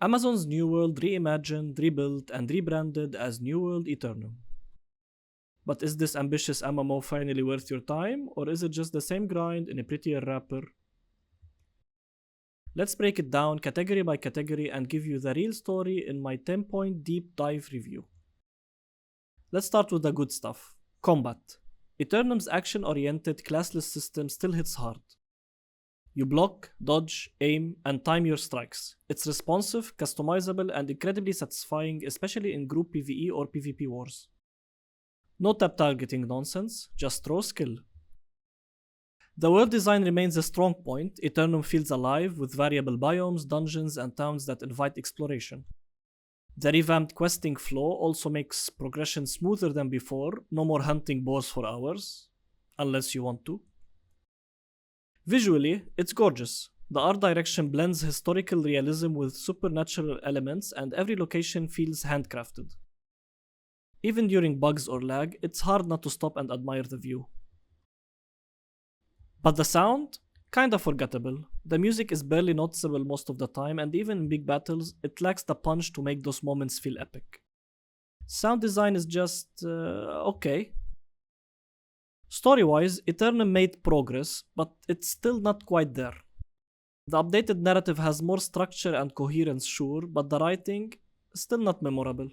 Amazon's New World reimagined, rebuilt, and rebranded as NewWorldAeternum. But is this ambitious MMO finally worth your time, or is it just the same grind in a prettier wrapper? Let's break it down category by category and give you the real story in my 10-point deep dive review. Let's start with the good stuff. Combat. Aeternum's action-oriented classless system still hits hard. You block, dodge, aim, and time your strikes. It's responsive, customizable, and incredibly satisfying, especially in group PvE or PvP wars. No tap targeting nonsense, just raw skill. The world design remains a strong point. Aeternum feels alive with variable biomes, dungeons, and towns that invite exploration. The revamped questing flow also makes progression smoother than before. No more hunting boars for hours, unless you want to. Visually, it's gorgeous. The art direction blends historical realism with supernatural elements, and every location feels handcrafted. Even during bugs or lag, it's hard not to stop and admire the view. But the sound? Kinda forgettable. The music is barely noticeable most of the time, and even in big battles, it lacks the punch to make those moments feel epic. Sound design is just okay. Story-wise, Aeternum made progress, but it's still not quite there. The updated narrative has more structure and coherence, sure, but the writing is still not memorable.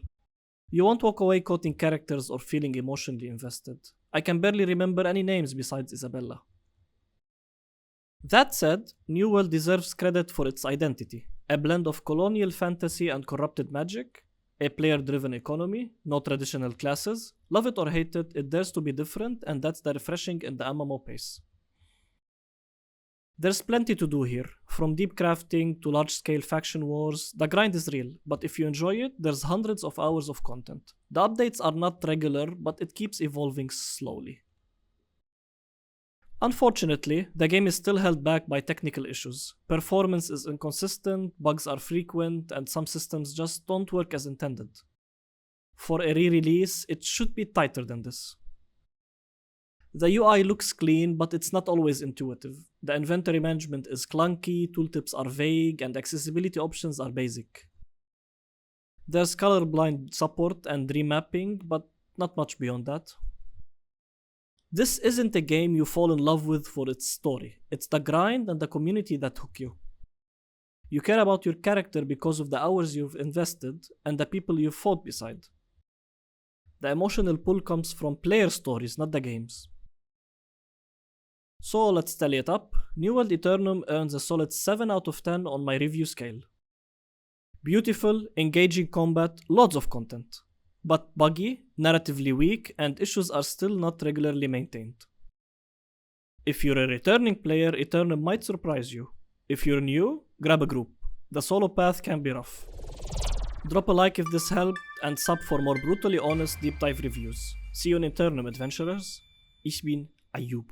You won't walk away quoting characters or feeling emotionally invested. I can barely remember any names besides Isabella. That said, New World deserves credit for its identity. A blend of colonial fantasy and corrupted magic, a player-driven economy, no traditional classes. Love it or hate it, it dares to be different, and that's the refreshing in the MMO pace. There's plenty to do here, from deep crafting to large-scale faction wars. The grind is real, but if you enjoy it, there's hundreds of hours of content. The updates are not regular, but it keeps evolving slowly. Unfortunately, the game is still held back by technical issues. Performance is inconsistent, bugs are frequent, and some systems just don't work as intended. For a re-release, it should be tighter than this. The UI looks clean, but it's not always intuitive. The inventory management is clunky, tooltips are vague, and accessibility options are basic. There's colorblind support and remapping, but not much beyond that. This isn't a game you fall in love with for its story. It's the grind and the community that hook you. You care about your character because of the hours you've invested and the people you've fought beside. The emotional pull comes from player stories, not the games. So let's tally it up. NewWorldAeternum earns a solid 7 out of 10 on my review scale. Beautiful, engaging combat, loads of content. But buggy, narratively weak, and issues are still not regularly maintained. If you're a returning player, Aeternum might surprise you. If you're new, grab a group. The solo path can be rough. Drop a like if this helped, and sub for more brutally honest deep dive reviews. See you in Aeternum, adventurers. IchBinAyoub.